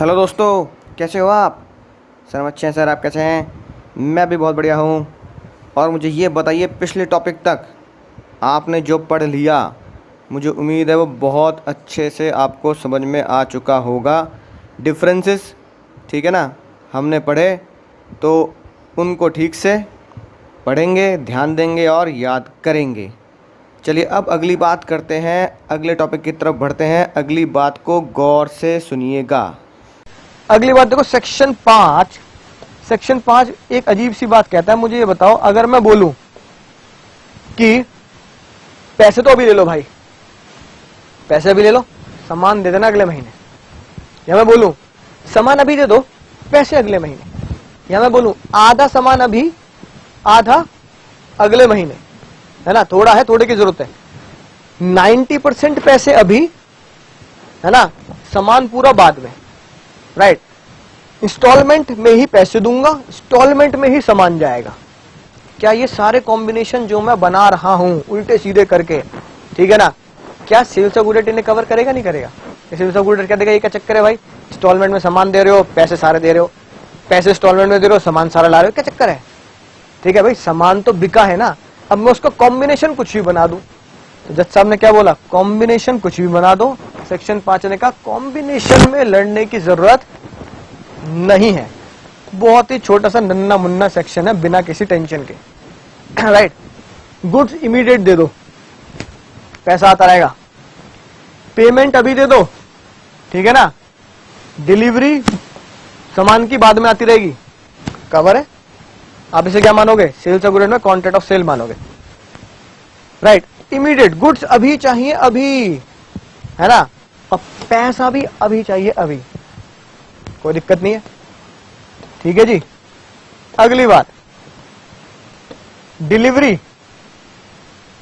Hello दोस्तों, कैसे हो आप? सर हम अच्छे हैं सर, आप कैसे हैं? मैं भी बहुत बढ़िया हूँ। और मुझे ये बताइए, पिछले टॉपिक तक आपने जो पढ़ लिया, मुझे उम्मीद है वो बहुत अच्छे से आपको समझ में आ चुका होगा। डिफरेंसेस, ठीक है ना, हमने पढ़े तो उनको ठीक से पढ़ेंगे, ध्यान देंगे और याद करेंगे। चलिए अब अगली बात करते हैं, अगले टॉपिक की तरफ बढ़ते हैं। अगली बात को गौर से सुनिएगा। अगली बात देखो, सेक्शन 5 एक अजीब सी बात कहता है। मुझे ये बताओ, अगर मैं बोलूं कि पैसे तो अभी ले लो भाई, पैसे अभी ले लो, सामान दे देना अगले महीने, या मैं बोलूं सामान अभी दे दो, पैसे अगले महीने, या मैं बोलूं आधा सामान अभी, आधा अगले महीने, है ना, थोड़ा है, थोड़े की जरूरत है। 90% पैसे अभी, है ना, सामान पूरा बाद में, राइट। इंस्टॉलमेंट में ही पैसे दूंगा, इंस्टॉलमेंट में ही सामान जाएगा। क्या ये सारे कॉम्बिनेशन जो मैं बना रहा हूं उल्टे सीधे करके, ठीक है ना, क्या सेल्स ऑफ गुड्स इन्हें कवर करेगा, नहीं करेगा? सेल्स ऑफ गुड्स क्या देगा? ये क्या चक्कर है भाई? इंस्टॉलमेंट में सामान दे रहे हो, पैसे सारे दे रहे हो, पैसे इंस्टॉलमेंट में दे रहे हो, सामान सारा ला रहे हो, क्या चक्कर है? ठीक है भाई, सामान तो बिका है ना। अब मैं उसका कॉम्बिनेशन कुछ भी बना दूं, तो जज साहब ने क्या बोला? कॉम्बिनेशन कुछ भी बना दो। सेक्शन 5 ने कहा कॉम्बिनेशन में लड़ने की जरूरत नहीं है। बहुत ही छोटा सा नन्ना मुन्ना सेक्शन है, बिना किसी टेंशन के, राइट। गुड्स इमीडिएट दे दो, पैसा आता रहेगा। पेमेंट अभी दे दो, ठीक है ना। डिलीवरी सामान की बाद में आती रहेगी, कवर है। आप इसे क्या मानोगे? सेल्स ऑफ गुड्स में कॉन्ट्रैक्ट ऑफ सेल मानोगे, राइट। इमीडिएट गुड्स अभी चाहिए अभी, है ना, और पैसा भी अभी चाहिए अभी, कोई दिक्कत नहीं है, ठीक है जी। अगली बात, डिलीवरी,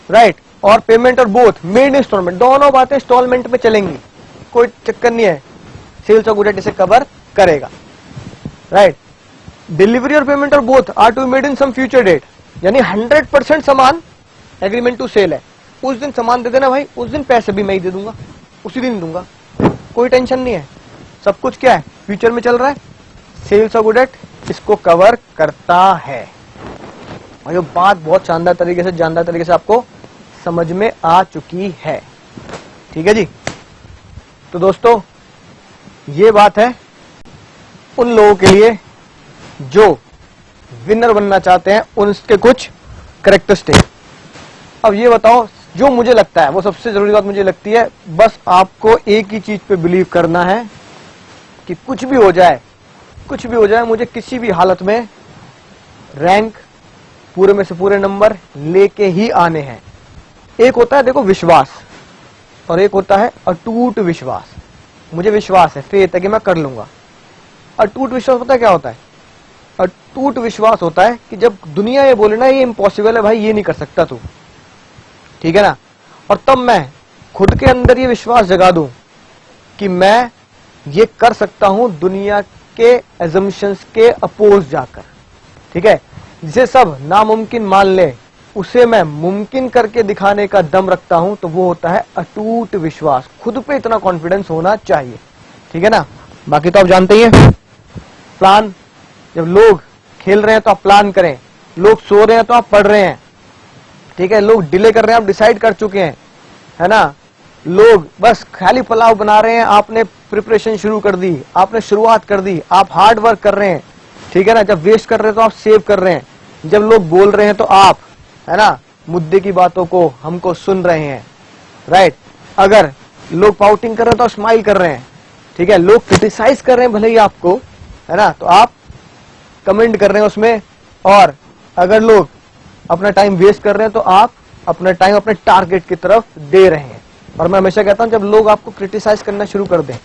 राइट, और पेमेंट और बोथ मेड इंस्टॉलमेंट, दोनों बातें इंस्टॉलमेंट पे चलेंगी, कोई चक्कर नहीं है। सेल्स ऑफ गुड्स इसे कवर करेगा, राइट। डिलीवरी और पेमेंट और both are to made in some future date, यानी 100% सामान एग्रीमेंट टू सेल है। उस दिन सामान दे देना भाई, उस दिन पैसे भी मैं ही दे दूंगा, उसी दिन दूंगा, कोई टेंशन नहीं है। सब कुछ क्या है? फ्यूचर में चल रहा है। सेल्स ऑफ गुड्स इसको कवर करता है। और ये बात बहुत शानदार तरीके से, जानदार तरीके से आपको समझ में आ चुकी है, ठीक है जी। तो दोस्तों ये बात है उन लोगों के लिए जो विनर बनना चाहते हैं, उनके कुछ कैरेक्टरिस्टिक। अब ये बताओ, जो मुझे लगता है वो सबसे जरूरी बात मुझे लगती है, बस आपको एक ही चीज पे बिलीव करना है कि कुछ भी हो जाए, कुछ भी हो जाए, मुझे किसी भी हालत में रैंक पूरे में से पूरे नंबर लेके ही आने हैं। एक होता है देखो विश्वास, और एक होता है अटूट विश्वास। मुझे विश्वास है, फेथ है कि मैं कर लूंगा। अटूट विश्वास पता है क्या होता है? अटूट विश्वास होता है कि जब दुनिया ये बोले ना ये इम्पॉसिबल है भाई, ये नहीं कर सकता तू, ठीक है ना, और तब मैं खुद के अंदर ये विश्वास जगा दूं कि मैं ये कर सकता हूं दुनिया के एजम्पशंस के अपोज जाकर, ठीक है। जिसे सब नामुमकिन मान ले, उसे मैं मुमकिन करके दिखाने का दम रखता हूं, तो वो होता है अटूट विश्वास। खुद पे इतना कॉन्फिडेंस होना चाहिए, ठीक है ना। बाकी तो आप जानते ही हैं, प्लान, जब लोग खेल रहे हैं तो आप प्लान करें, लोग सो रहे हैं तो आप पढ़ रहे हैं, ठीक है, लोग डिले कर रहे हैं आप डिसाइड कर चुके हैं, है ना, लोग बस खाली पुलाव बना रहे हैं, आपने प्रिपरेशन शुरू कर दी, आपने शुरुआत कर दी, आप हार्ड वर्क कर रहे हैं, ठीक है ना। जब वेस्ट कर रहे हैं तो आप सेव कर रहे हैं, जब लोग बोल रहे हैं तो आप, है ना, मुद्दे की बातों को हमको सुन रहे हैं, राइट। अगर लोग पाउटिंग कर रहे हैं तो स्माइल कर रहे हैं, ठीक है। लोग क्रिटिसाइज कर रहे हैं भले ही आपको, है ना, तो आप कमेंट कर रहे हैं उसमें। और अगर लोग अपना टाइम वेस्ट कर रहे हैं तो आप अपना टाइम अपने टारगेट की तरफ दे रहे हैं। और मैं हमेशा कहता हूं, जब लोग आपको क्रिटिसाइज करना शुरू कर दें,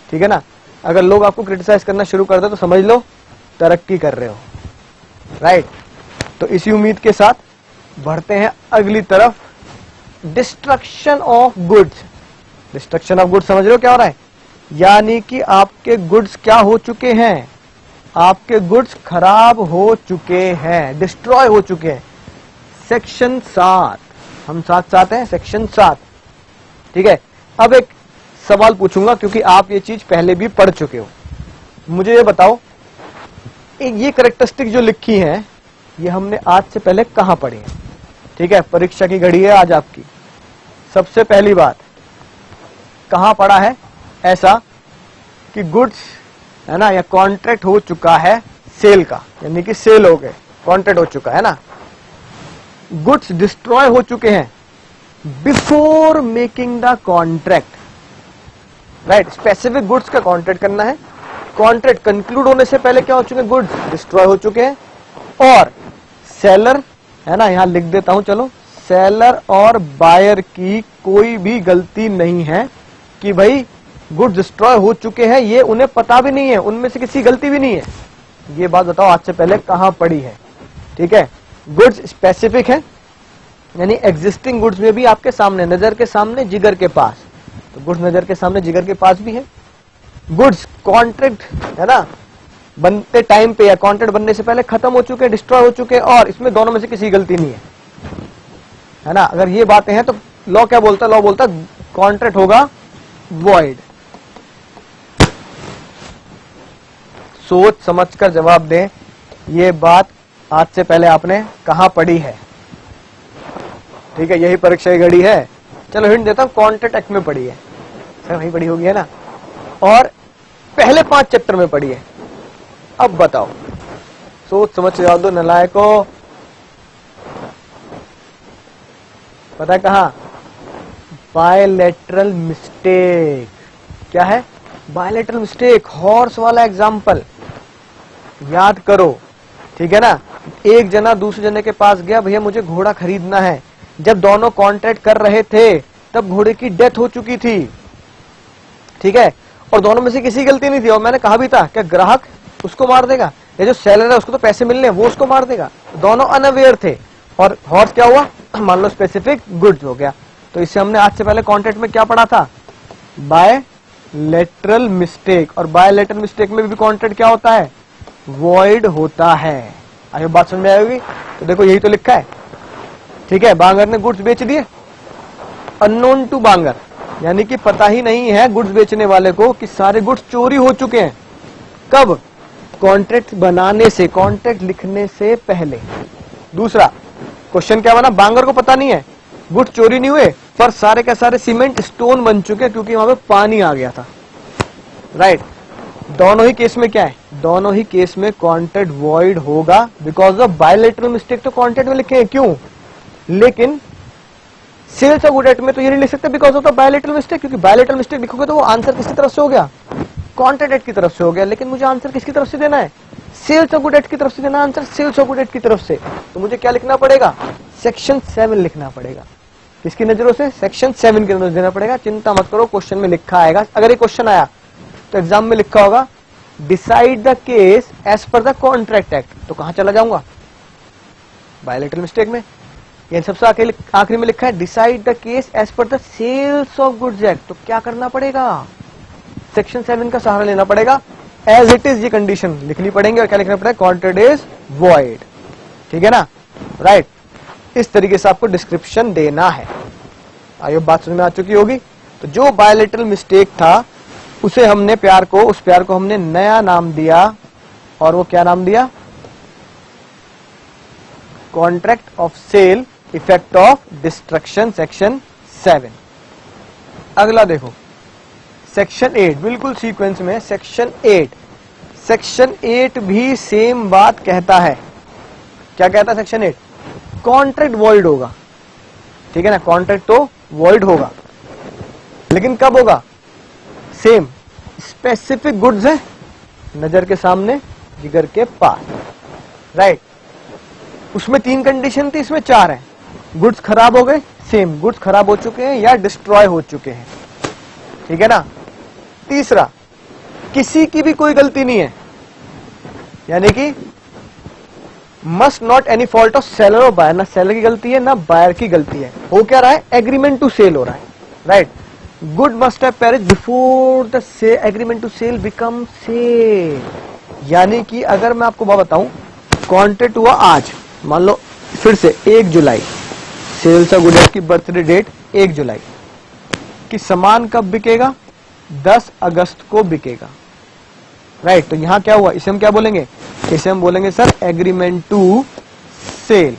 ठीक है ना, अगर लोग आपको क्रिटिसाइज करना शुरू कर दें तो समझ लो तरक्की कर रहे हो, राइट। तो इसी उम्मीद के साथ बढ़ते हैं अगली तरफ, destruction of goods. Destruction of goods समझ रहे हो क्या हो रहा है? यानी कि आपके गुड्स क्या हो चुके हैं? आपके गुड्स खराब हो चुके हैं, डिस्ट्रॉय हो चुके हैं। सेक्शन 7, हम साथ हैं, सेक्शन 7, ठीक है। अब एक सवाल पूछूंगा क्योंकि आप ये चीज पहले भी पढ़ चुके हो, मुझे ये बताओ, ये कैरेक्टरिस्टिक जो लिखी है ये हमने आज से पहले कहां पढ़ी है? ठीक है, परीक्षा की घड़ी है आज आपकी। सबसे पहली बात कहां पढ़ा है ऐसा कि गुड्स है ना, या कॉन्ट्रैक्ट हो चुका है सेल का, यानी कि सेल हो गए, कॉन्ट्रैक्ट हो चुका है ना। गुड्स डिस्ट्रॉय हो चुके हैं before making the contract, right. Specific goods का कॉन्ट्रैक्ट करना है, कॉन्ट्रैक्ट कंक्लूड होने से पहले क्या हो चुके हैं, गुड्स डिस्ट्रॉय हो चुके हैं। और सेलर है ना, यहां लिख देता हूं, चलो, सेलर और बायर की कोई भी गलती नहीं है कि भाई गुड्स डिस्ट्रॉय हो चुके हैं, ये उन्हें पता भी नहीं है, उनमें से किसी गलती भी नहीं है। ये बात बताओ आज से पहले कहां पड़ी है? ठीक है, गुड्स स्पेसिफिक है, यानी एग्जिस्टिंग गुड्स में भी आपके सामने, नजर के सामने, जिगर के पास, तो गुड्स नजर के सामने जिगर के पास भी है। गुड्स कॉन्ट्रैक्ट है ना, बनते टाइम पे या कॉन्ट्रैक्ट बनने से पहले खत्म हो चुके, डिस्ट्रॉय हो चुके, और इसमें दोनों में से किसी गलती नहीं है ना। अगर ये बातें हैं तो लॉ क्या बोलता है? लॉ बोलता है कॉन्ट्रैक्ट होगा वॉइड। सोच समझकर जवाब दें, ये बात आज से पहले आपने कहां पढ़ी है? ठीक है, यही परीक्षा की घड़ी है। चलो हिंट देता हूं, कॉन्ट्रैक्ट एक्ट में पढ़ी है सर, वही पढ़ी होगी है ना, और पहले 5 चैप्टर में पढ़ी है। अब बताओ, सोच समझ जवाब दो नलायको। पता है कहां? Bilateral mistake. क्या है बायलैटरल मिस्टेक? हॉर्स वाला एग्जाम्पल याद करो, ठीक है ना। एक जना दूसरे जने के पास गया, भैया मुझे घोड़ा खरीदना है। जब दोनों कॉन्ट्रैक्ट कर रहे थे तब घोड़े की डेथ हो चुकी थी, ठीक है, और दोनों में से किसी गलती नहीं थी। और मैंने कहा भी था क्या ग्राहक उसको मार देगा, या जो सेलर है उसको तो पैसे मिलने हैं, वो उसको मार देगा। दोनों अनअवेयर थे, और हॉर्स क्या हुआ, मान लो स्पेसिफिक गुड्स हो गया। तो इससे हमने आज से पहले कॉन्ट्रैक्ट में क्या पढ़ा था? Bilateral mistake. और बायलैटरल मिस्टेक में भी कॉन्ट्रैक्ट क्या होता है? वॉइड होता है। आगे बात समझ में आएगी? तो देखो यही तो लिखा है, ठीक है। बांगर ने गुड्स बेच दिए, अननोन टू बांगर, यानी कि पता ही नहीं है गुड्स बेचने वाले को कि सारे गुड्स चोरी हो चुके हैं। कब? कॉन्ट्रैक्ट बनाने से, कॉन्ट्रैक्ट लिखने से पहले। दूसरा क्वेश्चन क्या बना? बांगर को पता नहीं है गुड्स चोरी नहीं हुए, पर सारे के सारे सीमेंट स्टोन बन चुके क्योंकि वहां पे पानी आ गया था, राइट। दोनों ही केस में क्या है? दोनों ही केस में कॉन्ट्रैक्ट वॉइड होगा बिकॉज ऑफ बायलैटरल मिस्टेक। तो कॉन्ट्रैक्ट में लिखे हैं, क्यों? लेकिन सेल्स और गुड एक्ट में तो ये नहीं लिख सकते because of the bilateral mistake, क्योंकि बायलैटरल मिस्टेक लिखोगे तो वो आंसर किसकी तरफ से हो गया? कॉन्ट्रैक्ट एक्ट की तरफ से हो गया। लेकिन मुझे आंसर किसकी तरफ से देना है? सेल्स और गुड एक्ट की तरफ से देना आंसर, सेल्स और गुड एक्ट की तरफ से। तो मुझे क्या लिखना पड़ेगा? सेक्शन 7 लिखना पड़ेगा। किसकी नजरों से? सेक्शन 7 की नजर देना पड़ेगा। चिंता मत करो, क्वेश्चन में लिखा आएगा। अगर ये क्वेश्चन आया तो एग्जाम में लिखा होगा decide the case as per the contract act, तो कहां चला जाऊंगा? बायलैटरल मिस्टेक में। ये सबसे आखिरी में लिखा है decide the case as per the sales of goods act, तो क्या करना पड़ेगा? सेक्शन 7 का सहारा लेना पड़ेगा। एज इट इज ये कंडीशन लिखनी पड़ेगी, और क्या लिखना पड़ेगा? कॉन्ट्रैक्ट इज वॉइड, ठीक है ना, राइट। इस तरीके से आपको डिस्क्रिप्शन देना है। आइए बात समझ में आ चुकी होगी। तो जो बायलैटरल मिस्टेक था उसे हमने उस प्यार को हमने नया नाम दिया, और वो क्या नाम दिया? Contract of sale effect of destruction, section 7। अगला देखो सेक्शन 8, बिल्कुल सीक्वेंस में। सेक्शन 8, सेक्शन 8 भी सेम बात कहता है। क्या कहता है सेक्शन 8? कॉन्ट्रैक्ट वॉइड होगा, ठीक है ना, कॉन्ट्रैक्ट तो वॉइड होगा, लेकिन कब होगा? सेम, स्पेसिफिक गुड्स है, नजर के सामने, जिगर के पास, राइट। उसमें 3 कंडीशन थी, इसमें 4 है। गुड्स खराब हो गए, सेम, गुड्स खराब हो चुके हैं या डिस्ट्रॉय हो चुके हैं, ठीक है ना। तीसरा, किसी की भी कोई गलती नहीं है, यानी कि must not any fault of seller और बायर, ना सेलर की गलती है ना बायर की गलती है। हो क्या रहा है? एग्रीमेंट टू सेल हो रहा है, right. Good must have perish before the agreement to sale become sale, यानी कि अगर मैं आपको बात बताऊं, कॉन्ट्रैक्ट हुआ आज, मान लो फिर से 1 जुलाई, सेल्स और गुड एक्ट की बर्थडे डेट 1 जुलाई, कि सामान कब बिकेगा? 10 अगस्त को बिकेगा, राइट। तो यहां क्या हुआ, इसे हम क्या बोलेंगे, इसे हम बोलेंगे सर एग्रीमेंट टू सेल।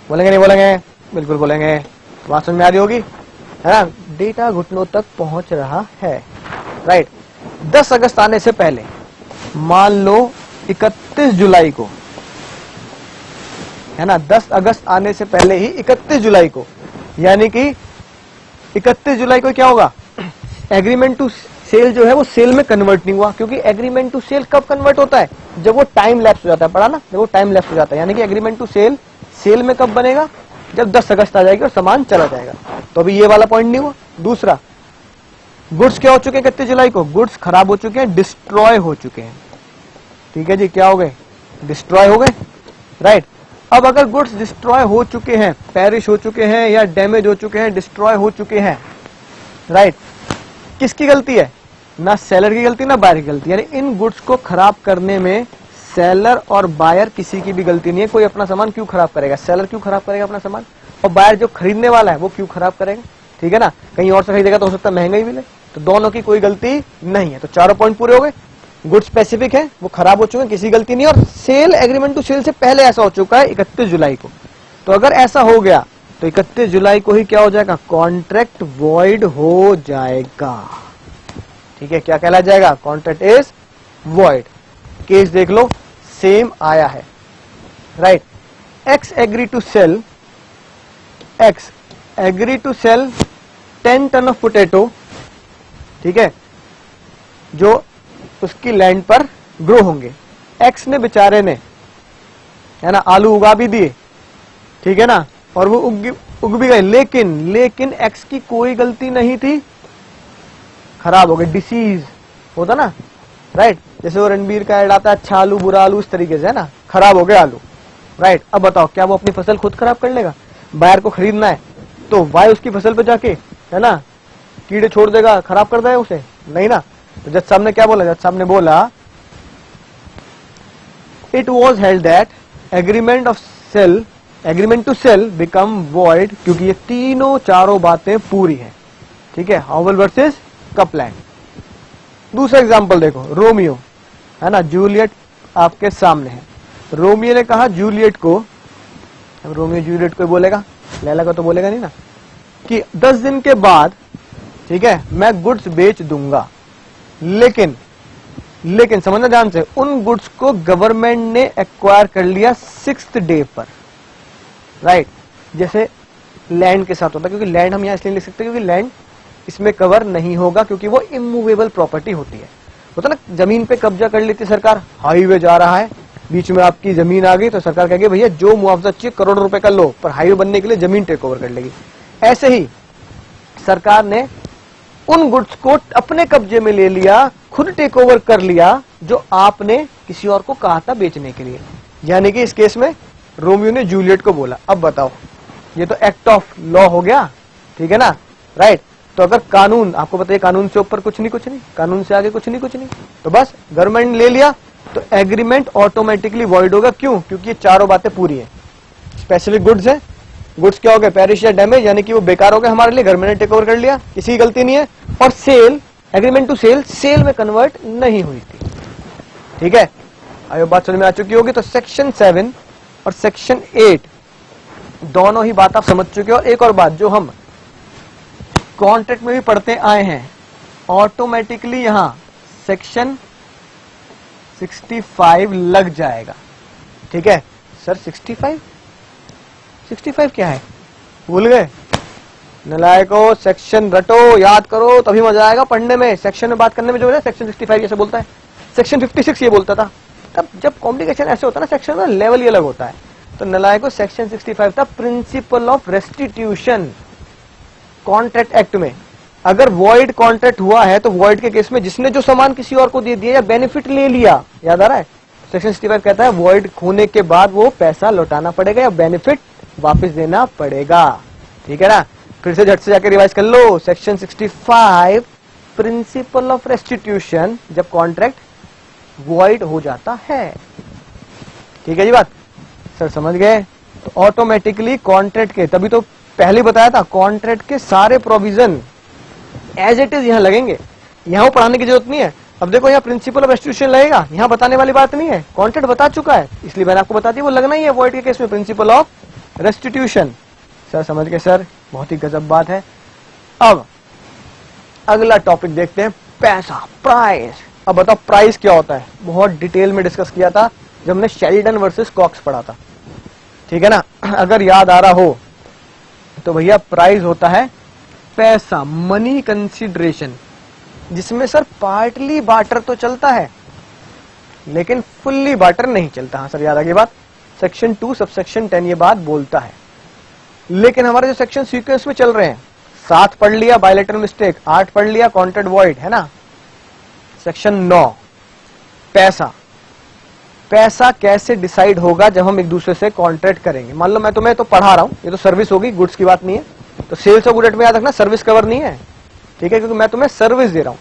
बोलेंगे नहीं बोलेंगे, बिल्कुल बोलेंगे। बात समझ में आ रही होगी, है ना। डेटा घुटनों तक पहुंच रहा है, राइट। 10 अगस्त आने से पहले मान लो 31 जुलाई को, है ना, 10 अगस्त आने से पहले ही 31 जुलाई को, यानी कि 31 जुलाई को क्या होगा, एग्रीमेंट टू सेल जो है वो सेल में कन्वर्ट नहीं हुआ, क्योंकि एग्रीमेंट टू सेल कब कन्वर्ट होता है, जब वो टाइम लैप्स हो जाता है, पढ़ा ना, जब वो टाइम लैप्स हो जाता है। यानी कि एग्रीमेंट टू सेल सेल में कब बनेगा, जब 10 अगस्त आ जाएगी और सामान चला जाएगा। तो अभी ये वाला पॉइंट नहीं हुआ। दूसरा, गुड्स क्या हो चुके हैं 31 जुलाई को, गुड्स खराब हो चुके हैं, डिस्ट्रॉय हो चुके हैं। ठीक है जी, क्या हो गए, डिस्ट्रॉय हो गए, राइट। अब अगर गुड्स डिस्ट्रॉय हो चुके हैं, पेरिश हो चुके हैं या डैमेज हो चुके हैं, डिस्ट्रॉय हो चुके हैं, राइट, किसकी गलती है, ना सेलर की गलती ना बायर की गलती। यानी इन गुड्स को खराब करने में सेलर और बायर किसी की भी गलती नहीं है। कोई अपना सामान क्यों खराब करेगा, सेलर क्यों खराब करेगा अपना सामान, और बायर जो खरीदने वाला है वो क्यों खराब करेगा, ठीक है ना। कहीं और से खरीदेगा तो हो सकता है महंगा ही मिले। तो दोनों की कोई गलती नहीं है। तो चारों पॉइंट पूरे हो गए। गुड स्पेसिफिक है, वो खराब हो चुके हैं, किसी गलती नहीं, और सेल एग्रीमेंट टू सेल से पहले ऐसा हो चुका है 31 जुलाई को। तो अगर ऐसा हो गया तो 31 जुलाई को ही क्या हो जाएगा, कॉन्ट्रैक्ट वॉइड हो जाएगा। ठीक है, क्या कहला जाएगा, कॉन्ट्रैक्ट इज वॉइड। केस देख लो, सेम आया है, right. X agree to sale, X agree to sale 10 ton of potato, ठीक है, जो उसकी लैंड पर ग्रो होंगे। एक्स ने बेचारे ने, है ना, आलू उगा भी दिए, ठीक है ना, और वो उग भी गए, लेकिन एक्स की कोई गलती नहीं थी, खराब हो गए, डिसीज होता ना, राइट। जैसे वो रणबीर का ऐड आता है, अच्छा आलू बुरा आलू, इस तरीके से, है ना, खराब हो गए आलू, राइट। अब बताओ, क्या वो अपनी फसल खुद खराब कर लेगा, बायर को खरीदना है तो वाई उसकी फसल पे जाके, है ना, कीड़े छोड़ देगा, खराब कर देगा उसे, नहीं ना। तो जज साहब ने क्या बोला, जज साहब ने बोला it was held that agreement to sale become void, क्योंकि ये तीनों चारों बातें पूरी हैं, ठीक है। Howell versus Coupland. दूसरा एग्जांपल देखो, रोमियो, है ना, जूलियट आपके सामने है। रोमियो ने कहा जूलियट को, अब रोमियो जूलियट को बोलेगा, लैला को तो बोलेगा नहीं ना, कि 10 दिन के बाद, ठीक है, मैं गुड्स बेच दूंगा, लेकिन समझना ध्यान से, उन गुड्स को गवर्नमेंट ने एक्वायर कर लिया 6th डे पर, राइट। जैसे लैंड के साथ होता है, क्योंकि लैंड हम यहां इसलिए लिख सकते हैं क्योंकि लैंड इसमें कवर नहीं होगा, क्योंकि वो इमूवेबल प्रॉपर्टी होती है। होता ना, जमीन पे कब्जा कर लेती सरकार, हाईवे जा रहा है, बीच में आपकी जमीन आ गई तो सरकार कहेगी भैया जो मुआवजा चाहिए करोड़ों रुपए का लो, पर हाईवे बनने के लिए जमीन टेक ओवर कर लेगी। ऐसे ही सरकार ने उन गुड्स को अपने कब्जे में ले लिया, खुद टेक ओवर कर लिया, जो आपने किसी और को कहा था बेचने के लिए। यानी कि इस केस में रोमियो ने जूलियट को बोला। अब बताओ, ये तो एक्ट ऑफ लॉ हो गया, ठीक है ना, राइट। तो अगर कानून, आपको बताइए, कानून से ऊपर कुछ नहीं, कानून से आगे कुछ नहीं, तो बस गवर्नमेंट ले लिया तो एग्रीमेंट ऑटोमेटिकली वॉइड होगा। क्यों, क्योंकि ये चारों बातें पूरी हैं। स्पेसिफिक गुड्स है, गुड्स क्या हो गए, पेरिश या डैमेज, यानी कि वो बेकार हो गए हमारे लिए, गवर्नमेंट ने टेक ओवर कर लिया, किसी की गलती नहीं है। और sale, agreement to sale, sale में कन्वर्ट नहीं हुई थी, ठीक है। आयो बात समझ में आ चुकी होगी। तो सेक्शन 7 और सेक्शन 8 दोनों ही बात आप समझ चुके हो। एक और बात जो हम कॉन्ट्रैक्ट में भी पढ़ते आए हैं, ऑटोमेटिकली यहां सेक्शन 65 लग जाएगा, ठीक है। सर 65 क्या है, भूल गए, नलायको, सेक्शन रटो, याद करो, तभी मजा आएगा पढ़ने में। सेक्शन में बात करने में जो है सेक्शन 65 जैसे बोलता है, सेक्शन 56 ये बोलता था। तब जब कॉम्प्लिकेशन ऐसे होता है ना, सेक्शन का लेवल ही अलग होता है। तो नलायको सेक्शन 65 था, principle of restitution. Contract act में अगर वॉइड कॉन्ट्रैक्ट हुआ है तो वॉइड के केस में जिसने जो सामान किसी और को दे दिया या बेनिफिट ले लिया, याद आ रहा है, सेक्शन 65 कहता है वॉइड होने के बाद वो पैसा लौटाना पड़ेगा या बेनिफिट वापस देना पड़ेगा, ठीक है ना। फिर से झट से जाकर रिवाइज कर लो, सेक्शन 65 प्रिंसिपल ऑफ रेस्टिट्यूशन, जब कॉन्ट्रैक्ट वॉइड हो जाता है, ठीक है जी बात, सर समझ गए। तो ऑटोमेटिकली कॉन्ट्रैक्ट के, तभी तो पहले बताया था, कॉन्ट्रैक्ट के सारे प्रोविजन एज इट इज यहां लगेंगे, यहां पढ़ाने की जरूरत नहीं है। अब देखो यहाँ प्रिंसिपल ऑफ रेस्टिट्यूशन लगेगा, यहाँ बताने वाली बात नहीं है, कॉन्ट्रैक्ट बता चुका है, इसलिए मैंने आपको बता दिया वो लगना ही है वॉइड के केस में, प्रिंसिपल ऑफ रेस्टिट्यूशन। सर समझ गए सर, बहुत ही गजब बात है। अब अगला टॉपिक देखते हैं, पैसा, प्राइस। अब बताओ प्राइस क्या होता है, बहुत डिटेल में डिस्कस किया था जब हमने शेल्डन वर्सेस कॉक्स पढ़ा था, ठीक है ना। अगर याद आ रहा हो तो भैया प्राइस होता है पैसा, मनी कंसिडरेशन, जिसमें सर पार्टली बार्टर तो चलता है लेकिन फुल्ली बार्टर नहीं चलता। हाँ सर याद आ गई बात, सेक्शन 2 सबसेक्शन 10 ये बात बोलता है। लेकिन हमारे जो सेक्शन सीक्वेंस में चल रहे हैं, 7 पढ़ लिया बायलैटरल मिस्टेक, 8 पढ़ लिया कॉन्ट्रैक्ट वॉइड, है ना। सेक्शन 9 पैसा, पैसा कैसे डिसाइड होगा जब हम एक दूसरे से कॉन्ट्रैक्ट करेंगे। मान लो मैं तुम्हें तो पढ़ा रहा हूं, ये तो सर्विस होगी, गुड्स की बात नहीं है, तो सेल्स और गुड में याद रखना सर्विस कवर नहीं है, ठीक है, क्योंकि मैं तुम्हें सर्विस दे रहा हूं।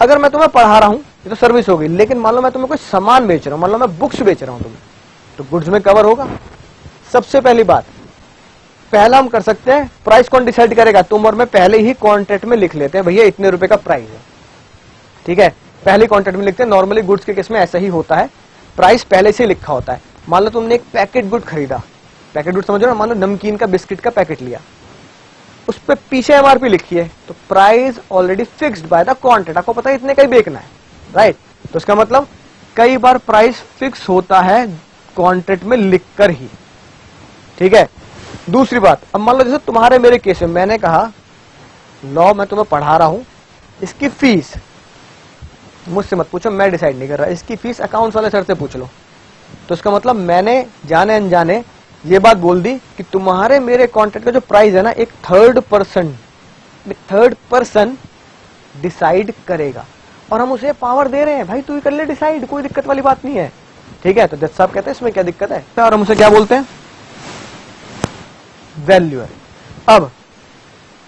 अगर मैं तुम्हें पढ़ा रहा हूं ये तो सर्विस होगी, लेकिन मान लो मैं तुम्हें कोई सामान बेच रहा हूं, मान लो मैं बुक्स बेच रहा हूं तुम्हें, तो गुड्स में कवर होगा। सबसे पहली बात, पहला हम कर सकते हैं, प्राइस कौन डिसाइड करेगा, तुम और मैं पहले ही कॉन्ट्रैक्ट में लिख लेते हैं भैया इतने रुपए का प्राइस है, ठीक है, पहले कॉन्ट्रैक्ट में लिखते हैं। नॉर्मली गुड्स के केस में ऐसा ही होता है, प्राइस पहले से लिखा होता है। मान लो तुमने एक पैकेट गुड खरीदा, पैकेट गुड समझ रहे हो, मान लो नमकीन का बिस्किट का पैकेट लिया, उस पे पीछे एमआरपी लिखी है, तो price already fixed by the contract, आपको पता है इतने का ही बेचना है, राइट। तो इसका मतलब कई बार प्राइस फिक्स होता है कॉन्ट्रैक्ट में लिखकर ही, ठीक है। दूसरी बात, अब मान लो जैसे तुम्हारे मेरे केस में मैंने कहा लॉ मैं तुम्हें पढ़ा रहा हूं, इसकी फीस मुझसे मत पूछो, मैं डिसाइड नहीं कर रहा, इसकी फीस अकाउंट्स वाले सर से पूछ लो। तो इसका मतलब मैंने जाने अनजाने ये बात बोल दी कि तुम्हारे मेरे कॉन्ट्रैक्ट का जो प्राइस है ना, एक थर्ड पर्सन डिसाइड करेगा, और हम उसे पावर दे रहे हैं, भाई तू ही कर ले डिसाइड, कोई दिक्कत वाली बात नहीं है, ठीक है। तो जज साहब कहते हैं इसमें क्या दिक्कत है, और हम उसे क्या बोलते हैं, वैल्यूअर। अब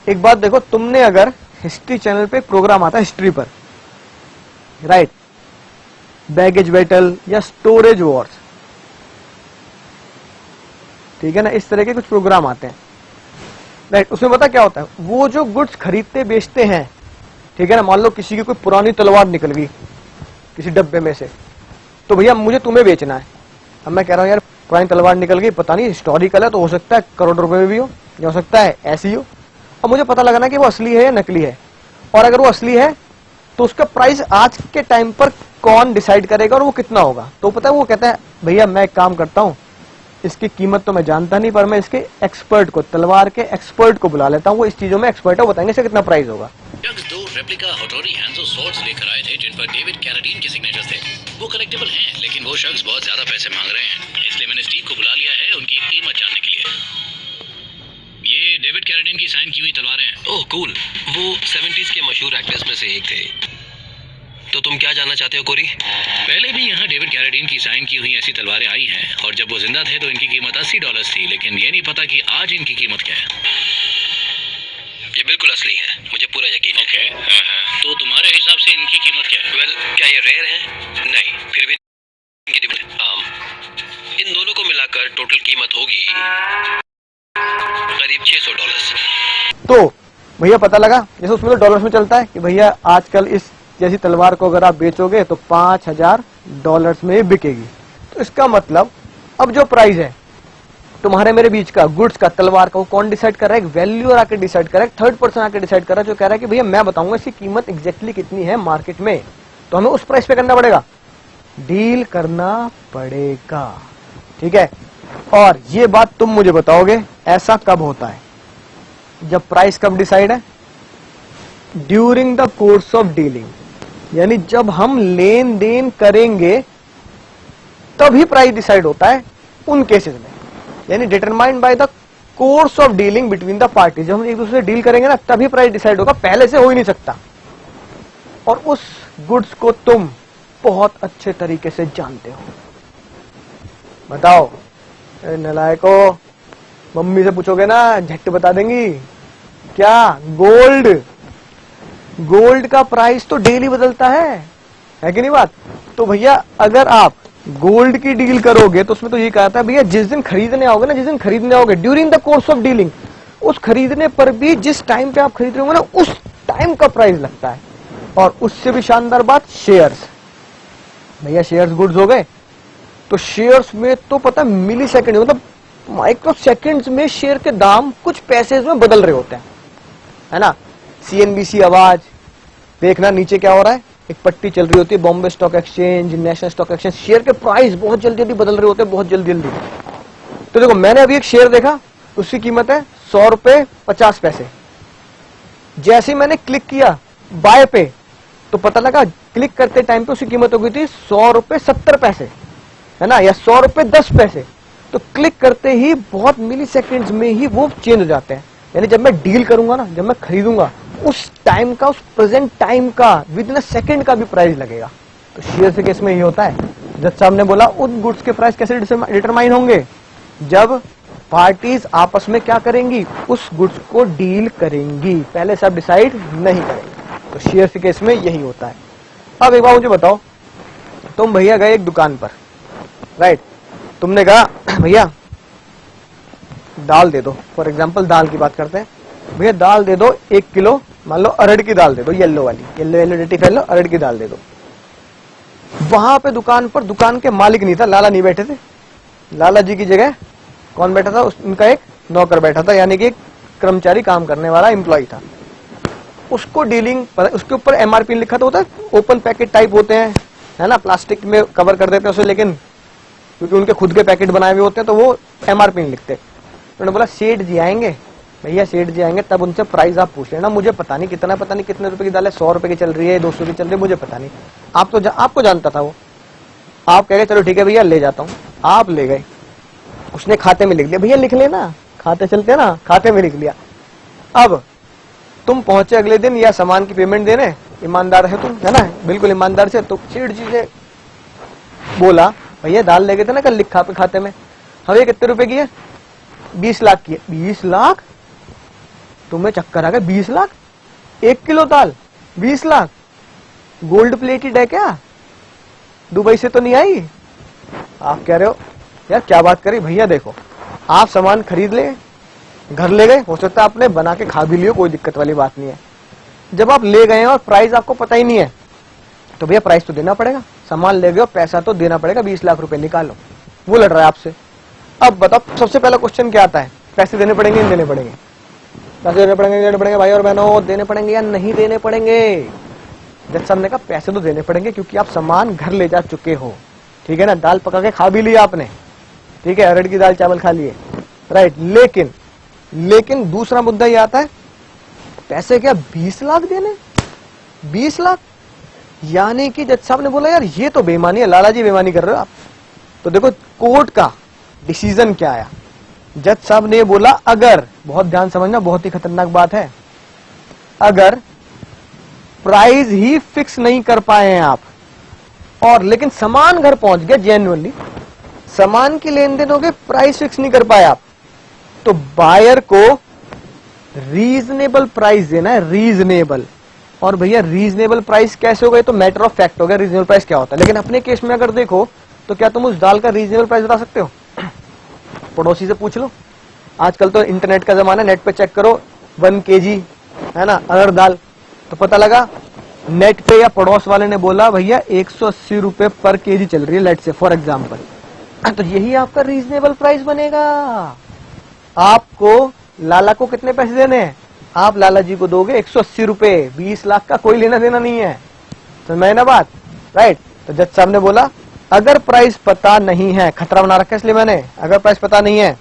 एक बात देखो, तुमने अगर हिस्ट्री चैनल पे एक प्रोग्राम आता है हिस्ट्री पर, राइट, बैगेज बैटल या स्टोरेज वॉर्स, ठीक है ना, इस तरह के कुछ प्रोग्राम आते हैं, राइट। उसमें पता क्या होता है, वो जो गुड्स खरीदते बेचते हैं, ठीक है ना, मान लो किसी की कोई पुरानी तलवार निकल गई किसी डब्बे में से, तो भैया मुझे तुम्हें बेचना है। अब मैं कह रहा हूं यार पुरानी तलवार निकल गई, पता नहीं हिस्टोरिकल है, तो हो सकता है करोड़ रुपए में भी हो, या हो सकता है ऐसी हो, और मुझे पता लगाना कि वो असली है या नकली है, और अगर वो असली है तो उसका प्राइस आज के टाइम पर कौन डिसाइड करेगा और वो कितना होगा। तो पता है वो कहता है भैया मैं एक काम करता हूं, इसकी कीमत तो मैं जानता नहीं, पर मैं इसके एक्सपर्ट को, तलवार के एक्सपर्ट को बुला लेता हूं, वो इस चीजों में एक्सपर्ट है, वो बताएंगे इसका कितना प्राइस होगा। दो रेप्लिका हथौड़ी हैंजो स्वॉर्ड्स लेकर आए थे जिन पर डेविड कैरेडीन के सिग्नेचर्स थे। वो कलेक्टिबल हैं, लेकिन वो शख्स बहुत ज्यादा पैसे मांग रहे हैं, इसलिए मैंने स्टीव को बुला लिया है उनकी कीमत जानने के लिए। ये डेविड कैरेडीन की साइन की हुई तलवारें हैं। ओह कूल, वो 70s के मशहूर एक्टर्स में से एक थे। तो तुम क्या जानना चाहते हो कोरी? पहले भी यहाँ डेविड कैरेडीन की साइन की हुई ऐसी तलवारें आई हैं, और जब वो जिंदा थे तो इनकी कीमत $80 थी, लेकिन ये नहीं पता कि आज इनकी कीमत क्या है। ये बिल्कुल असली है, मुझे पूरा यकीन है। तो तुम्हारे हिसाब से इनकी कीमत क्या है? वेल, क्या ये रेयर है? नहीं, फिर भी इनकी इन दोनों को मिलाकर टोटल कीमत होगी करीब $600। तो भैया पता लगा, जैसे उसमें तो डॉलर्स में चलता है कि भैया आजकल इस जैसी तलवार को अगर आप बेचोगे तो $5000 में बिकेगी। तो इसका मतलब अब जो प्राइस है तुम्हारे मेरे बीच का, गुड्स का, तलवार का, वो कौन डिसाइड कर रहा है, एक वैल्यूअर आके डिसाइड कर रहा है, थर्ड पर्सन आके डिसाइड कर रहा है, जो कह रहा है कि भैया मैं बताऊंगा इसकी कीमत एग्जैक्टली कितनी है मार्केट में, तो हमें उस प्राइस पे करना पड़ेगा, डील करना पड़ेगा, ठीक है। और ये बात तुम मुझे बताओगे ऐसा कब होता है, जब प्राइस कब डिसाइड है, during the course of dealing, यानी जब हम लेन देन करेंगे तभी प्राइस डिसाइड होता है उन केसेस में, यानी determined by the course of dealing between the party. जब हम एक दूसरे से डील करेंगे ना तभी प्राइस डिसाइड होगा, पहले से हो ही नहीं सकता। और उस गुड्स को तुम बहुत अच्छे तरीके से जानते हो। बताओ नलायको, मम्मी से पूछोगे ना झट बता देंगी क्या, गोल्ड का प्राइस तो डेली बदलता है कि नहीं बात। तो भैया अगर आप गोल्ड की डील करोगे तो उसमें तो ये कहा था भैया जिस दिन खरीदने आओगे ना, जिस दिन खरीदने आओगे during the course of dealing, उस खरीदने पर भी जिस टाइम पे आप खरीद रहे होंगे ना उस टाइम का प्राइस लगता है। और उससे भी शानदार बात, शेयर्स। भैया शेयर्स गुड्स हो गए, तो शेयर्स में तो पता मिली सेकेंड, मतलब माइक्रो सेकेंड्स में शेयर के दाम कुछ पैसे में बदल रहे होते हैं, है ना। CNBC आवाज देखना, नीचे क्या हो रहा है, एक पट्टी चल रही होती है, Bombay stock exchange, national stock exchange, share के प्राइस बहुत जल्दी जल्दी बदल रहे होते हैं, बहुत जल्दी जल्दी। तो देखो मैंने अभी एक शेयर देखा, उसकी कीमत है 100 रुपए 50 पैसे। जैसे ही मैंने क्लिक किया बाय पे, तो पता लगा क्लिक करते टाइम पे उसकी कीमत हो गई थी 100 रुपए 70 पैसे, है ना, या 100 रुपए 10 पैसे। तो क्लिक करते ही बहुत मिली सेकेंड्स में ही वो चेंज हो जाते हैं। यानी जब मैं डील करूंगा ना, जब मैं खरीदूंगा, उस टाइम का, उस प्रेजेंट टाइम का, विद इन अ सेकेंड का भी प्राइस लगेगा। तो शेयर के केस में ये होता है। जज साहब ने बोला उन गुड्स के प्राइस कैसे डिटरमाइन होंगे, जब पार्टीज आपस में क्या करेंगी, उस गुड्स को डील करेंगी, पहले सब डिसाइड नहीं करेंगे। तो शेयर के केस में यही होता है। अब एक बार मुझे बताओ, तुम भैया गए एक दुकान पर, राइट, तुमने कहा भैया दाल दे दो, फॉर एग्जांपल दाल की बात करते हैं, भैया दाल दे दो 1 किलो, मान लो अरहर की दाल दे दो, येलो वाली, येलो येलो डटी फैलो, अरहर की दाल दे दो। वहां पे दुकान पर दुकान के मालिक नहीं था, लाला नहीं बैठे थे, लाला जी की जगह कौन बैठा था, उनका एक नौकर बैठा था, यानी कि एक कर्मचारी, काम करने वाला एम्प्लॉय था। उसको डीलिंग, उसके ऊपर MRP लिखा तो होता है, ओपन पैकेट टाइप होते हैं, है ना, प्लास्टिक में कवर कर देते हैं उसे, लेकिन क्योंकि उनके खुद के पैकेट बनाए हुए होते हैं तो वो MRP नहीं लिखते। उन्होंने बोला सेठ जी आएंगे, भैया सेठ जी आएंगे तब उनसे प्राइस आप पूछ लेना, मुझे पता नहीं कितना, पता नहीं कितने रुपए की दाल है, 100 रुपए की चल रही है, 200 की चल रही है, मुझे पता नहीं। आप तो आपको जानता था वो, आप कह गए चलो ठीक है भैया ले जाता हूँ, आप ले गए, उसने खाते में लिख लिया, भैया लिख लेना, खाते चलते ना, खाते में लिख लिया। अब तुम पहुंचे अगले दिन या सामान की पेमेंट देने, ईमानदार है तुम, है ना, बिल्कुल ईमानदार से, तो सेठ जी से बोला भैया दाल ले गए थे ना कल, लिखा पे खाते में, हमें कितने रुपए की है, 20 लाख की है। 20 लाख, तुम्हें चक्कर आ गया, 20 लाख 1 किलो दाल, 20 लाख, गोल्ड प्लेटेड है क्या, दुबई से तो नहीं आई। आप कह रहे हो यार क्या बात करी, भैया देखो आप सामान खरीद ले, घर ले गए, हो सकता है आपने बना के खा भी लियो, कोई दिक्कत वाली बात नहीं है। जब आप ले गए और प्राइस आपको पता ही नहीं है, तो भैया प्राइस तो देना पड़ेगा, सामान ले गए पैसा तो देना पड़ेगा, 20 लाख रुपए निकालो। वो लड़ रहा है आपसे। अब बताओ सबसे पहला क्वेश्चन क्या आता है, पैसे देने पड़ेंगे नहीं देने पड़ेंगे, पैसे देने पड़ेंगे नहीं देने पड़ेंगे, भाई और बहनों देने पड़ेंगे या नहीं देने पड़ेंगे। जज साहब ने कहा पैसे तो देने पड़ेंगे क्योंकि आप सामान घर ले जा चुके हो, ठीक है ना, दाल पका के खा भी लिया आपने, ठीक है, अरहर की दाल चावल खा लिए, राइट। लेकिन दूसरा मुद्दा ये आता है, पैसे क्या 20 लाख देने, 20 लाख, यानी कि जज साहब ने बोला यार ये तो बेईमानी है, लाला जी बेईमानी कर रहे हो आप। तो देखो कोर्ट का डिसीजन क्या आया, जज साहब ने बोला अगर, बहुत ध्यान समझना, बहुत ही खतरनाक बात है, अगर प्राइस ही फिक्स नहीं कर पाए हैं आप, और लेकिन सामान घर पहुंच गया, जेन्युइनली सामान की लेन देन हो गए, प्राइस फिक्स नहीं कर पाए आप, तो बायर को रीजनेबल प्राइस देना है, रीजनेबल। और भैया रीजनेबल प्राइस कैसे हो गए, तो मैटर ऑफ फैक्ट हो गया रीजनेबल प्राइस क्या होता है। लेकिन अपने केस में अगर देखो तो क्या तुम उस दाल का रीजनेबल प्राइस बता सकते हो, पड़ोसी से पूछ लो, आजकल तो इंटरनेट का जमाना, नेट पे चेक करो 1 kg, है ना, अरहर दाल, तो पता लगा नेट पे या पड़ोस वाले ने बोला भैया 180 रुपए पर केजी चल रही है, लेट से फॉर एग्जांपल, तो यही आपका रीजनेबल प्राइस बनेगा। आपको लाला को कितने पैसे देने हैं, आप लाला जी को दोगे 180 रुपए, 20 लाख का कोई लेना देना नहीं है, समझ ना बात, राइट। तो जज साहब ने बोला अगर प्राइस पता नहीं है, खतरा बना रखा है इसलिए मैंने, अगर प्राइस पता नहीं है,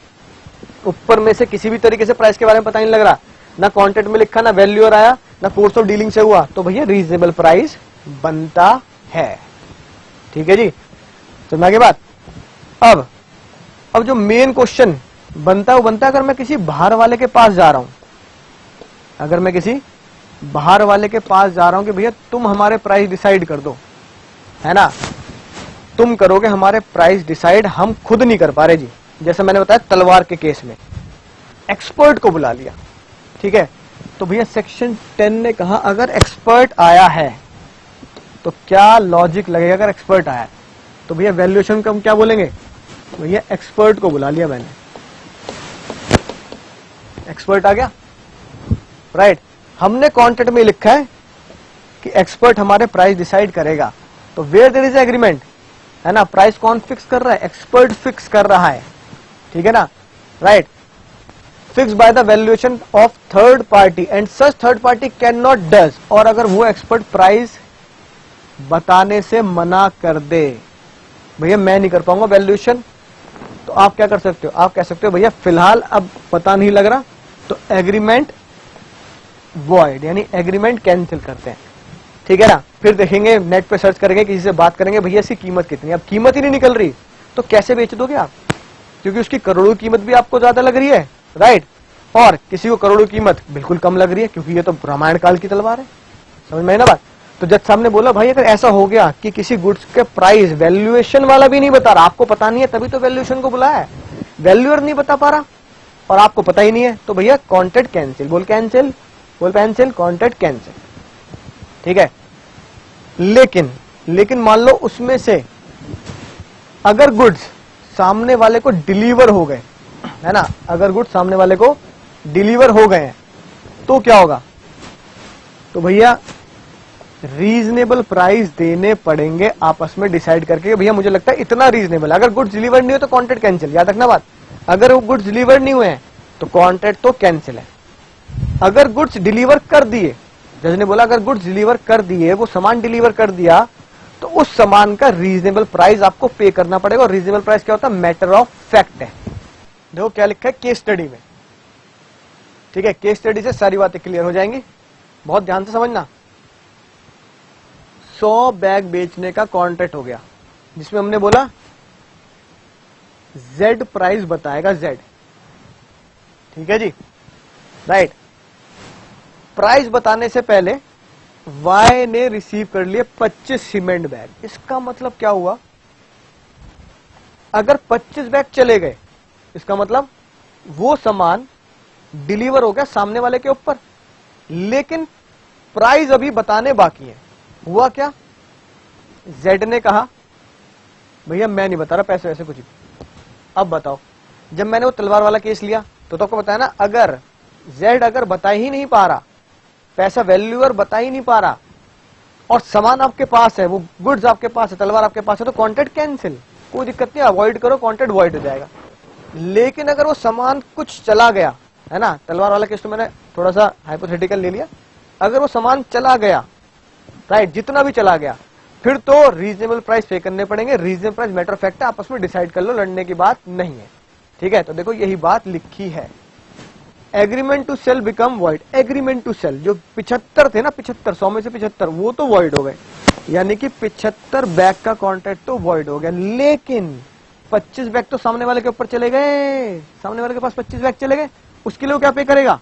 ऊपर में से किसी भी तरीके से प्राइस के बारे में पता नहीं लग रहा, ना कॉन्ट्रैक्ट में लिखा, ना वैल्यूअर आया, ना कोर्स ऑफ डीलिंग से हुआ, तो भैया रीजनेबल प्राइस बनता है, ठीक है जी। समझ आगे बात। अब जो मेन क्वेश्चन बनता है वो बनता है, अगर मैं किसी बाहर वाले के पास जा रहा हूं, अगर मैं किसी बाहर वाले के पास जा रहा हूं कि भैया तुम हमारे प्राइस डिसाइड कर दो, है ना, तुम करोगे हमारे प्राइस डिसाइड, हम खुद नहीं कर पा रहे जी, जैसे मैंने बताया तलवार के केस में एक्सपर्ट को बुला लिया, ठीक है। तो भैया सेक्शन 10 ने कहा अगर एक्सपर्ट आया है तो क्या लॉजिक लगेगा, अगर एक्सपर्ट आया तो भैया वैल्यूएशन का हम क्या बोलेंगे, भैया एक्सपर्ट को बुला लिया मैंने, एक्सपर्ट आ गया, राइट। हमने कॉन्ट्रैक्ट में लिखा है कि एक्सपर्ट हमारे प्राइस डिसाइड करेगा, तो वेयर देयर इज एग्रीमेंट, है ना, प्राइस कौन फिक्स कर रहा है, एक्सपर्ट फिक्स कर रहा है, ठीक है ना, right, fix by the valuation of third party and such third party can not does, और अगर वो एक्सपर्ट प्राइस बताने से मना कर दे, भैया मैं नहीं कर पाऊंगा वैल्यूएशन, तो आप क्या कर सकते हो, आप कह सकते हो भैया फिलहाल अब पता नहीं लग रहा, तो एग्रीमेंट वॉइड, यानी एग्रीमेंट कैंसिल करते हैं, ठीक है ना। फिर देखेंगे, नेट पे सर्च करेंगे, किसी से बात करेंगे, भैया इसकी कीमत कितनी है, अब कीमत ही नहीं निकल रही, तो कैसे बेच दोगे आप, क्योंकि उसकी करोड़ों कीमत भी आपको ज्यादा लग रही है, राइट, और किसी को करोड़ों कीमत बिल्कुल कम लग रही है, क्योंकि ये तो रामायण काल की तलवार है, समझ में आई ना बात। तो जज साहब ने बोला भाई अगर ऐसा हो गया कि किसी गुड्स के प्राइस वैल्यूएशन वाला भी नहीं बता रहा, आपको पता नहीं है, तभी तो वैल्यूएशन को बुलाया है, वैल्यूअर नहीं बता पा रहा और आपको पता ही नहीं है, तो भैया कॉन्ट्रैक्ट कैंसिल, बोल कैंसिल, बोल कैंसिल, कॉन्ट्रैक्ट कैंसिल, ठीक है। लेकिन मान लो उसमें से अगर गुड्स सामने वाले को डिलीवर हो गए, है ना, अगर गुड्स सामने वाले को डिलीवर हो गए हैं, तो क्या होगा, तो भैया रीजनेबल प्राइस देने पड़ेंगे आपस में डिसाइड करके, भैया मुझे लगता है इतना रीजनेबल, अगर गुड्स डिलीवर नहीं हो तो कॉन्ट्रैक्ट कैंसिल, याद रखना बात, अगर वो गुड्स डिलीवर नहीं हुए हैं तो कॉन्ट्रैक्ट तो कैंसिल है। अगर गुड्स डिलीवर कर दिए, जज ने बोला अगर गुड्स डिलीवर कर दिए, वो सामान डिलीवर कर दिया, तो उस सामान का रीजनेबल प्राइस आपको पे करना पड़ेगा, और रीजनेबल प्राइस क्या होता है, मैटर ऑफ फैक्ट है। देखो क्या लिखा है केस स्टडी में, ठीक है, केस स्टडी से सारी बातें क्लियर हो जाएंगी, बहुत ध्यान से समझना। 100 बैग बेचने का कॉन्ट्रैक्ट हो गया, जिसमें हमने बोला Z प्राइस बताएगा Z, ठीक है जी, राइट। प्राइस बताने से पहले Y ने रिसीव कर लिए 25 सीमेंट बैग, इसका मतलब क्या हुआ, अगर 25 बैग चले गए, इसका मतलब वो सामान डिलीवर हो गया सामने वाले के ऊपर, लेकिन प्राइस अभी बताने बाकी है। हुआ क्या, Z ने कहा भैया मैं नहीं बता रहा पैसे वैसे कुछ भी, अब बताओ, जब मैंने वो तलवार वाला केस लिया तो आपको बताया ना, अगर Z अगर बता ही नहीं पा रहा, पैसा वैल्यूअर बता ही नहीं पा रहा, और सामान आपके पास है, वो गुड्स आपके पास है, तलवार आपके पास है, तो कॉन्ट्रैक्ट कैंसिल, कोई दिक्कत नहीं, अवॉइड करो, कॉन्ट्रैक्ट वॉइड हो जाएगा। लेकिन अगर वो सामान कुछ चला गया, है ना, तलवार वाला केस तो मैंने थोड़ा सा हाइपोथेटिकल ले लिया, अगर वो सामान चला गया, राइट, जितना भी चला गया, फिर तो रीजनेबल प्राइस पे करने पड़ेंगे, reasonable price matter of fact है, आपस में डिसाइड कर लो, लड़ने की बात नहीं है, ठीक है। तो देखो यही बात लिखी है, agreement to sale become void, agreement to sale जो 75 थे ना, 75, 100 में से 75 वो तो वॉइड हो गए, यानी कि 75 बैग का कॉन्ट्रैक्ट तो वॉइड हो गया, लेकिन 25 बैग तो सामने वाले के ऊपर चले गए, सामने वाले के पास 25 बैग चले गए, उसके लिए क्या पे करेगा,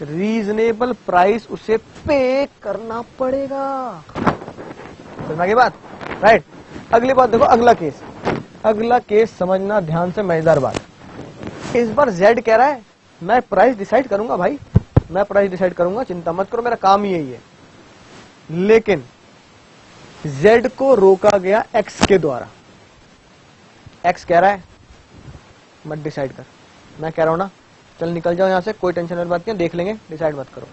रीजनेबल प्राइस उसे पे करना पड़ेगा, समझ गई बात, राइट। अगली बात देखो, अगला केस समझना ध्यान से, मजेदार बात, इस बार Z कह रहा है मैं प्राइस डिसाइड करूंगा भाई, मैं प्राइस डिसाइड करूंगा, चिंता मत करो, मेरा काम ही यही है, लेकिन Z को रोका गया X के द्वारा, X कह रहा है मत डिसाइड कर, मैं कह रहा हूं ना चल निकल जाओ यहां से, कोई टेंशन वाली बात नहीं, देख लेंगे, डिसाइड मत करो।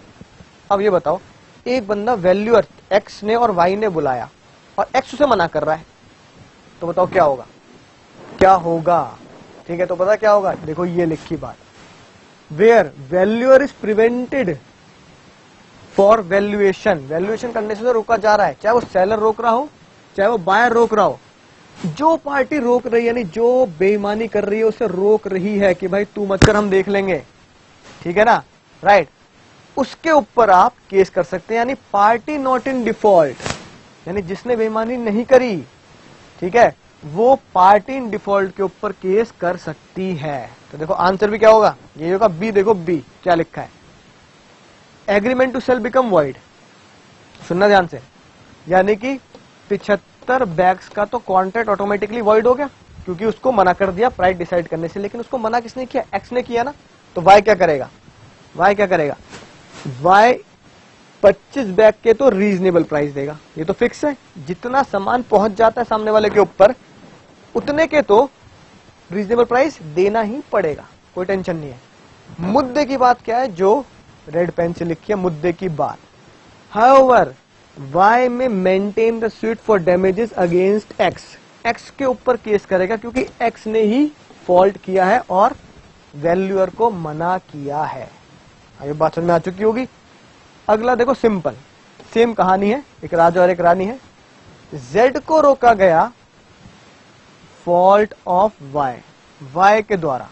अब ये बताओ, एक बंदा वैल्यूअर X ने और Y ने बुलाया और X उसे मना कर रहा है, तो बताओ क्या होगा, क्या होगा, ठीक है, तो पता क्या होगा, देखो ये लिखी बात, where valuer is prevented for valuation, valuation करने से तो रोका जा रहा है, चाहे वो सेलर रोक रहा हो, चाहे वो बायर रोक रहा हो, जो पार्टी रोक रही है, यानी जो बेईमानी कर रही है उसे रोक रही है कि भाई तू मत कर, हम देख लेंगे, ठीक है ना, राइट, उसके ऊपर आप केस कर सकते हैं, यानी पार्टी नॉट इन डिफॉल्ट, यानी जिसने बेईमानी नहीं करी, ठीक है, वो पार्टी इन डिफॉल्ट के ऊपर केस कर सकती है। तो देखो आंसर भी क्या होगा, ये होगा बी, देखो बी क्या लिखा है, agreement to sale become void, सुनना ध्यान से, यानी कि 75 बैग्स का तो कॉन्ट्रैक्ट ऑटोमेटिकली वॉइड हो गया, क्योंकि उसको मना कर दिया प्राइस डिसाइड करने से, लेकिन उसको मना किसने किया, X ने किया ना, तो Y क्या करेगा, Y क्या करेगा, Y 25 बैग के तो रीजनेबल प्राइस देगा, ये तो फिक्स है, जितना सामान पहुंच जाता है सामने वाले के ऊपर उतने के तो रीजनेबल प्राइस देना ही पड़ेगा, कोई टेंशन नहीं है। मुद्दे की बात क्या है, जो रेड पेन से लिखी है, मुद्दे की बात, हाउएवर y में maintain the suit for damages against x, x के ऊपर केस करेगा क्योंकि x ने ही फॉल्ट किया है और वैल्यूअर को मना किया है। ये बात समझ में आ चुकी होगी। अगला देखो सिंपल, सेम कहानी है, एक राजा और एक रानी है। z को रोका गया फॉल्ट ऑफ y के द्वारा,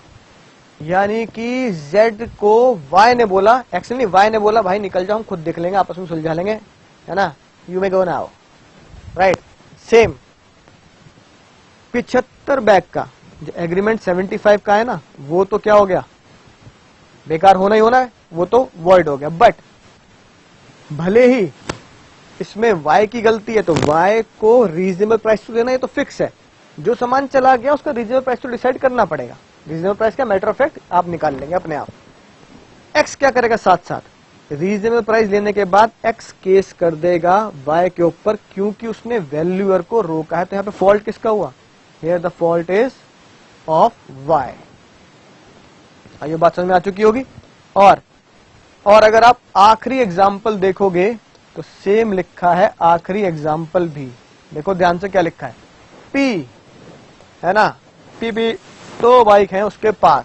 यानी कि z को y ने बोला, x ने y ने बोला भाई निकल जाओ, हम खुद देख लेंगे, आपस में सुलझा लेंगे, है ना, you may go now, right. Same 75 bag का जो एग्रीमेंट 75 का है ना, वो तो क्या हो गया, बेकार होना ही होना है, वो तो वॉइड हो गया। बट भले ही इसमें y की गलती है तो y को रीजनेबल प्राइस तो देना, ये तो फिक्स है। जो सामान चला गया उसका रीजनेबल प्राइस तो डिसाइड करना पड़ेगा। रीजनेबल प्राइस का मैटर ऑफ फैक्ट आप निकाल लेंगे अपने आप। x क्या करेगा, साथ साथ रीजनेबल प्राइस लेने के बाद x केस कर देगा y के ऊपर, क्योंकि उसने वैल्यूअर को रोका है। तो यहाँ पे फॉल्ट किसका हुआ, here the fault is of y। ये बात समझ में आ चुकी होगी। और अगर आप आखिरी एग्जाम्पल देखोगे तो सेम लिखा है आखिरी एग्जाम्पल भी। देखो ध्यान से क्या लिखा है, P है ना, P भी 2 बाइक हैं उसके पास,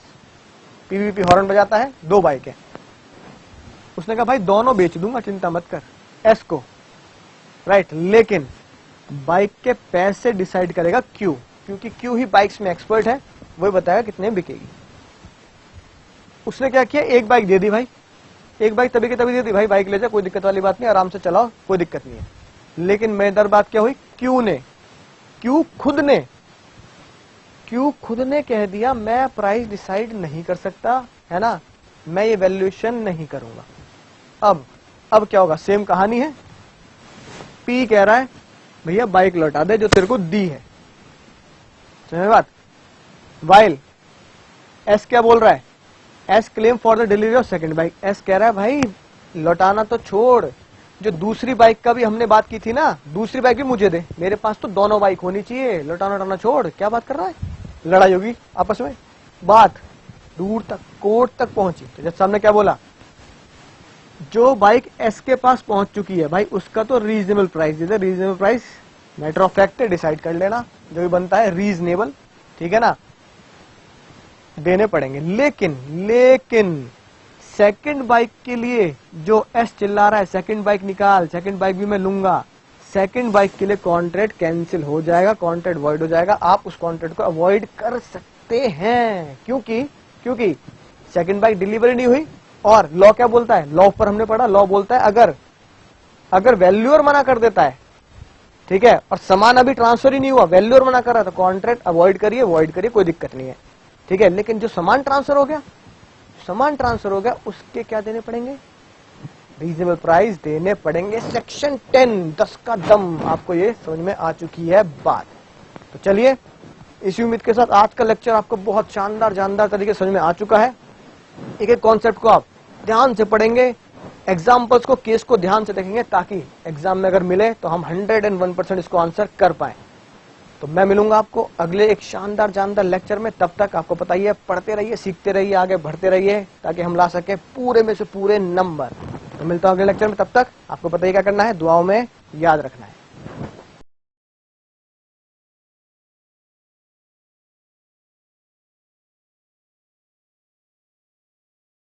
पीवीपी हॉर्न बजाता है, 2 बाइक है। उसने कहा भाई दोनों बेच दूंगा, चिंता मत कर, S को, राइट। लेकिन बाइक के पैसे डिसाइड करेगा Q, क्योंकि Q ही बाइक्स में एक्सपर्ट है, वही बताएगा कितने बिकेगी। उसने क्या किया, एक बाइक दे दी भाई, एक बाइक तभी की तभी दे दी भाई, बाइक ले जा, कोई दिक्कत वाली बात नहीं, आराम से चलाओ, कोई दिक्कत नहीं है। लेकिन मजेदार बात क्या हुई, Q खुद ने कह दिया मैं प्राइस डिसाइड नहीं कर सकता, है ना, मैं ये वैल्यूएशन नहीं करूंगा। अब क्या होगा, सेम कहानी है। P कह रहा है भैया बाइक लौटा दे जो तेरे को दी है, समझ बात। वाइल S क्या बोल रहा है, S claim for the delivery of second bike. S कह रहा है भाई लौटाना तो छोड़, जो दूसरी बाइक का भी हमने बात की थी ना, दूसरी बाइक भी मुझे दे, मेरे पास तो दोनों बाइक होनी चाहिए, लौटाना छोड़। क्या बात कर रहा है, लड़ाई होगी आपस में, बात दूर तक कोर्ट तक पहुंची। तो जज साहब ने क्या बोला, जो बाइक S के पास पहुंच चुकी है भाई उसका तो reasonable price they they. Reasonable price matter of fact है, डिसाइड कर लेना, जो भी बनता है रीजनेबल, ठीक है ना, देने पड़ेंगे। लेकिन सेकंड बाइक के लिए जो S चिल्ला रहा है सेकंड बाइक निकाल, सेकंड बाइक भी मैं लूंगा, सेकंड बाइक के लिए कॉन्ट्रैक्ट कैंसिल हो जाएगा, कॉन्ट्रैक्ट वॉइड हो जाएगा। आप उस कॉन्ट्रैक्ट को अवॉइड कर सकते हैं, क्योंकि सेकंड बाइक डिलीवरी नहीं हुई। और लॉ क्या बोलता है, लॉ पर हमने पढ़ा, लॉ बोलता है अगर वैल्यूअर मना कर देता है, ठीक है, और सामान अभी ट्रांसफर ही नहीं हुआ, वैल्यूअर मना कर रहा है, तो कॉन्ट्रैक्ट अवॉइड करिए, वॉइड करिए, कोई दिक्कत नहीं है, ठीक है। लेकिन जो सामान ट्रांसफर हो गया उसके क्या देने पड़ेंगे, रीजनेबल प्राइस देने पड़ेंगे। सेक्शन 10 का दम, आपको ये समझ में आ चुकी है बात। तो चलिए इसी उम्मीद के साथ आज का लेक्चर आपको बहुत शानदार तरीके से समझ में आ चुका है। एक एक कॉन्सेप्ट को आप ध्यान से पढ़ेंगे, एग्जाम्पल्स को, केस को ध्यान से देखेंगे, ताकि एग्जाम में अगर मिले तो हम 101% इसको आंसर कर पाए। तो मैं मिलूंगा आपको अगले एक शानदार लेक्चर में। तब तक आपको पता ही है, पढ़ते रहिए, सीखते रहिए, आगे बढ़ते रहिए, ताकि हम ला सके पूरे में से पूरे नंबर। तो मिलता हूं अगले लेक्चर में, तब तक आपको पता ही क्या करना है, दुआओं में याद रखना है।